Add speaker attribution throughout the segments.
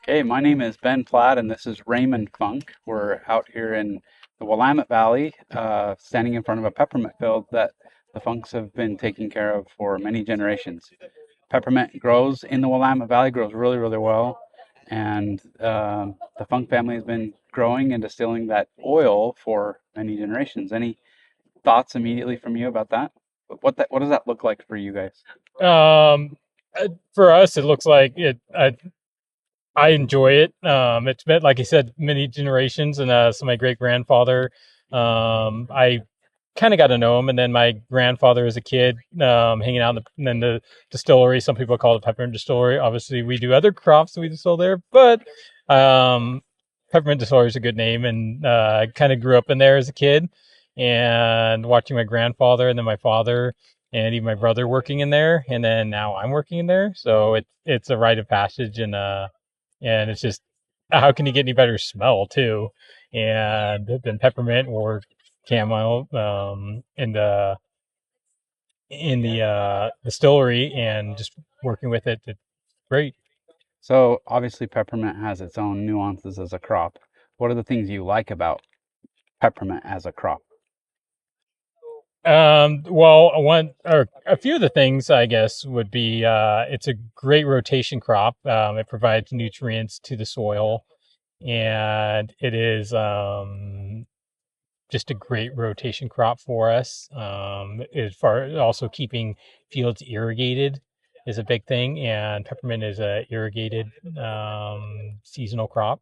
Speaker 1: Okay, my name is Ben Platt, and this is Raymond Funke. We're out here in the Willamette Valley, standing in front of a peppermint field that the Funks have been taking care of for many generations. Peppermint grows in the Willamette Valley, grows really, really well, and the Funk family has been growing and distilling that oil for many generations. Any thoughts immediately from you about that? What does that look like for you guys?
Speaker 2: Um, for us, it looks like it. I enjoy it. It's been, like I said, many generations, and so my great grandfather. I kind of got to know him, and then my grandfather as a kid, hanging out in the distillery. Some people call it peppermint distillery. Obviously, we do other crops that we distill there, but um, peppermint distillery is a good name, and I kind of grew up in there as a kid, and watching my grandfather and then my father and even my brother working in there, and then now I'm working in there. So it's a rite of passage, and it's just how can you get any better smell too, and than peppermint or chamomile in the distillery and just working with it. It's great.
Speaker 1: So obviously peppermint has its own nuances as a crop. What are the things you like about peppermint as a crop?
Speaker 2: Well, one or a few of the things I guess would be it's a great rotation crop. It provides nutrients to the soil, and it is just a great rotation crop for us. As far as also keeping fields irrigated is a big thing, and peppermint is a irrigated seasonal crop.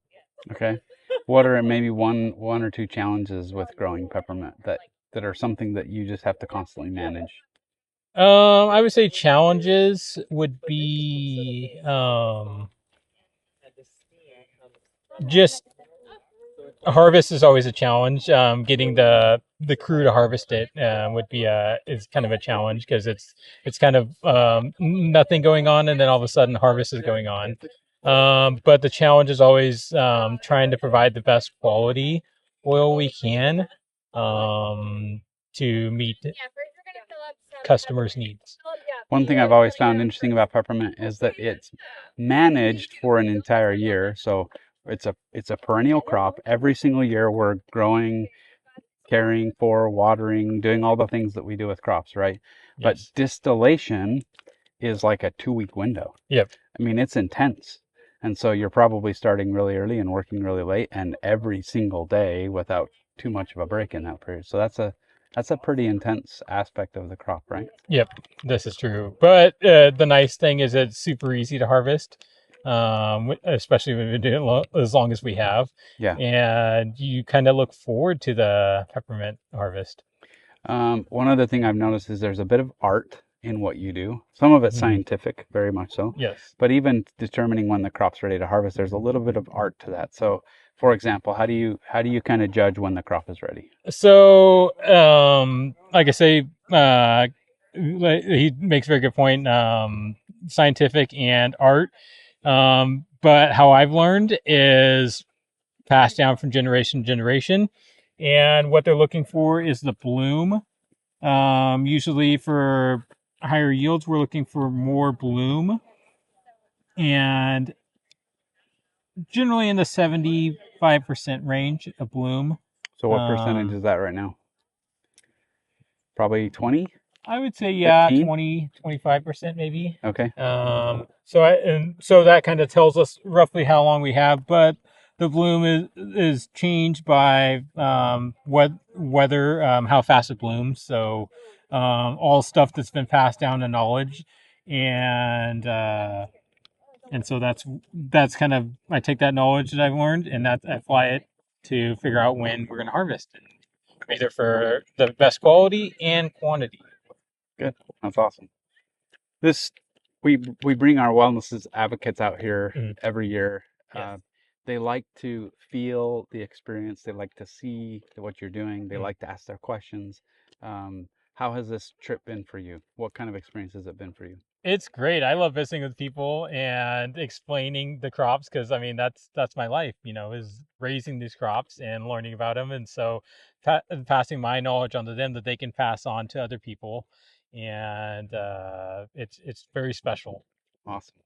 Speaker 1: Okay. What are maybe one or two challenges with growing peppermint that are something that you just have to constantly manage?
Speaker 2: I would say challenges would be just harvest is always a challenge. Getting the crew to harvest it would be is kind of a challenge because it's kind of nothing going on, and then all of a sudden harvest is going on. But the challenge is always trying to provide the best quality oil we can to meet customers' needs.
Speaker 1: One thing I've always found interesting about peppermint is that it's managed for an entire year. So it's a perennial crop. Every single year we're growing, caring for, watering, doing all the things that we do with crops, right? But
Speaker 2: Yes.
Speaker 1: distillation is like a 2 week window.
Speaker 2: Yep.
Speaker 1: I mean, it's intense. And so you're probably starting really early and working really late and every single day without too much of a break in that period. So that's a pretty intense aspect of the crop, right?
Speaker 2: Yep, this is true. But the nice thing is it's super easy to harvest, especially when we do it as long as we have.
Speaker 1: Yeah.
Speaker 2: And you kind of look forward to the peppermint harvest.
Speaker 1: One other thing I've noticed is there's a bit of art in what you do. Some of it's
Speaker 2: Mhm.
Speaker 1: scientific, very much so.
Speaker 2: Yes.
Speaker 1: But even determining when the crop's ready to harvest, there's a little bit of art to that. So, for example, how do you kind of judge when the crop is ready?
Speaker 2: So, like I say, he makes a very good point. Scientific and art. But how I've learned is passed down from generation to generation. And what they're looking for is the bloom. Usually for higher yields, we're looking for more bloom, and generally in the 75% range of bloom.
Speaker 1: So, what percentage
Speaker 2: Um,
Speaker 1: is that right now? Probably 20,
Speaker 2: I would say, yeah,
Speaker 1: 15?
Speaker 2: 20, 25% maybe.
Speaker 1: Okay.
Speaker 2: So that kind of tells us roughly how long we have, but the bloom is changed by weather, how fast it blooms. So all stuff that's been passed down to knowledge, and so that's kind of I take that knowledge that I've learned and that I apply it to figure out when we're going to harvest, either for the best quality and quantity.
Speaker 1: Good. That's awesome. This we bring our wellness advocates out here
Speaker 2: Mhm.
Speaker 1: every year.
Speaker 2: Yes.
Speaker 1: They like to feel the experience. They like to see what you're doing. They
Speaker 2: Mm.
Speaker 1: like to ask their questions. How has this trip been for you? What kind of experience has it been for you?
Speaker 2: It's great. I love visiting with people and explaining the crops because I mean that's my life, is raising these crops and learning about them, and so passing my knowledge on to them that they can pass on to other people, and it's very special.
Speaker 1: Awesome.